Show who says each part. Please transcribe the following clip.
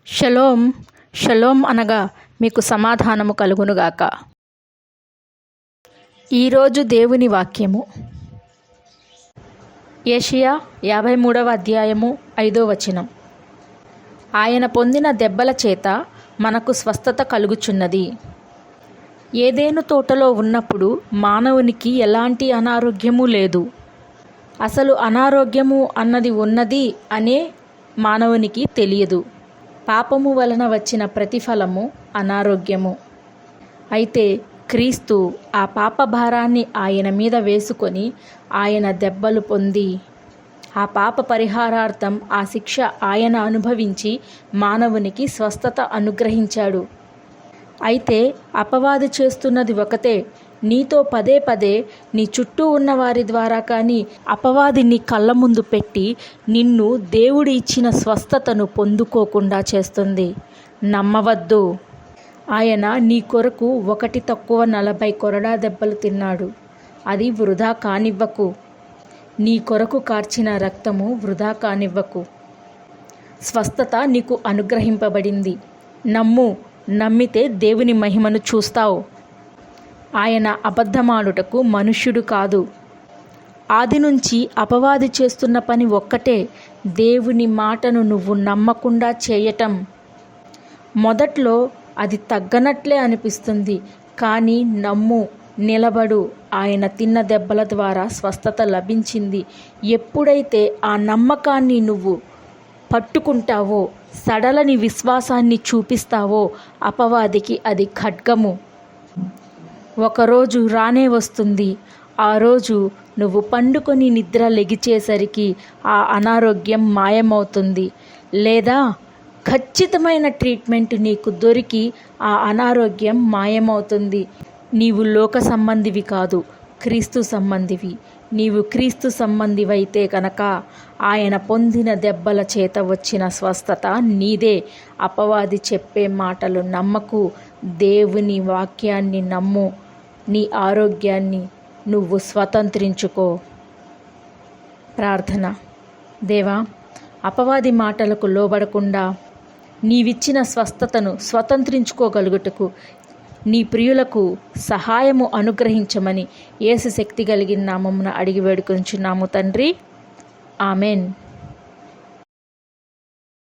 Speaker 1: Shalom shalom అనగా మీకు సమాధానము కలుగునుగాక. ఈరోజు దేవుని వాక్యము యెషయా 53వ అధ్యాయము 5వ వచనం. ఆయన పొందిన దెబ్బల చేత మనకు స్వస్థత కలుగుచున్నది. ఏదెను తోటలో ఉన్నప్పుడు మానవునికి ఎలాంటి అనారోగ్యము లేదు. అసలు అనారోగ్యము అన్నది ఉన్నది అనే మానవునికి తెలియదు. పాపము వలన వచ్చిన ప్రతిఫలము అనారోగ్యము. అయితే క్రీస్తు ఆ పాప భారాన్ని ఆయన మీద వేసుకొని ఆయన దెబ్బలు పొంది ఆ పాప పరిహారార్థం ఆ శిక్ష ఆయన అనుభవించి మానవునికి స్వస్థత అనుగ్రహించాడు. అయితే అపవాది చేస్తున్నది ఒకటే, నీతో పదే పదే నీ చుట్టూ ఉన్న వారి ద్వారా కానీ అపవాది నీ కళ్ళ ముందు పెట్టి నిన్ను దేవుడు ఇచ్చిన స్వస్థతను పొందుకోకుండా చేస్తుంది. నమ్మవద్దు. ఆయన నీ కొరకు 1 తక్కువ 40 కొరడా దెబ్బలు తిన్నాడు. అది వృధా కానివ్వకు. నీ కొరకు కార్చిన రక్తము వృధా కానివ్వకు. స్వస్థత నీకు అనుగ్రహింపబడింది. నమ్ము. నమ్మితే దేవుని మహిమను చూస్తావు. ఆయన అబద్ధమాడుటకు మనుష్యుడు కాదు. ఆది నుంచి అపవాది చేస్తున్న పని ఒక్కటే, దేవుని మాటను నువ్వు నమ్మకుండా చేయటం. మొదట్లో అది తగ్గనట్లే అనిపిస్తుంది, కానీ నమ్ము, నిలబడు. ఆయన తిన్న దెబ్బల ద్వారా స్వస్థత లభించింది. ఎప్పుడైతే ఆ నమ్మకాన్ని నువ్వు పట్టుకుంటావో, సడలని విశ్వాసాన్ని చూపిస్తావో, అపవాదికి అది ఖడ్గము. ఒకరోజు రానే వస్తుంది. ఆ రోజు నువ్వు పండుకొని నిద్ర లెగిచేసరికి ఆ అనారోగ్యం మాయమవుతుంది. లేదా ఖచ్చితమైన ట్రీట్మెంట్ నీకు దొరికి ఆ అనారోగ్యం మాయమవుతుంది. నీవు లోక సంబంధివి కాదు, క్రీస్తు సంబంధివి. నీవు క్రీస్తు సంబంధివైతే కనుక ఆయన పొందిన దెబ్బల చేత వచ్చిన స్వస్థత నీదే. అపవాది చెప్పే మాటలు నమ్మకు. దేవుని వాక్యాన్ని నమ్ము. నీ ఆరోగ్యాన్ని నువ్వు స్వతంత్రించుకో. ప్రార్థన. దేవా, అపవాది మాటలకు లోబడకుండా నీవిచ్చిన స్వస్థతను స్వతంత్రించుకోగలుగుటకు నీ ప్రియులకు సహాయము అనుగ్రహించమని యేసు శక్తి కలిగిన నామమున అడిగి వేడుకొంచున్నాము తండ్రి. ఆమెన్.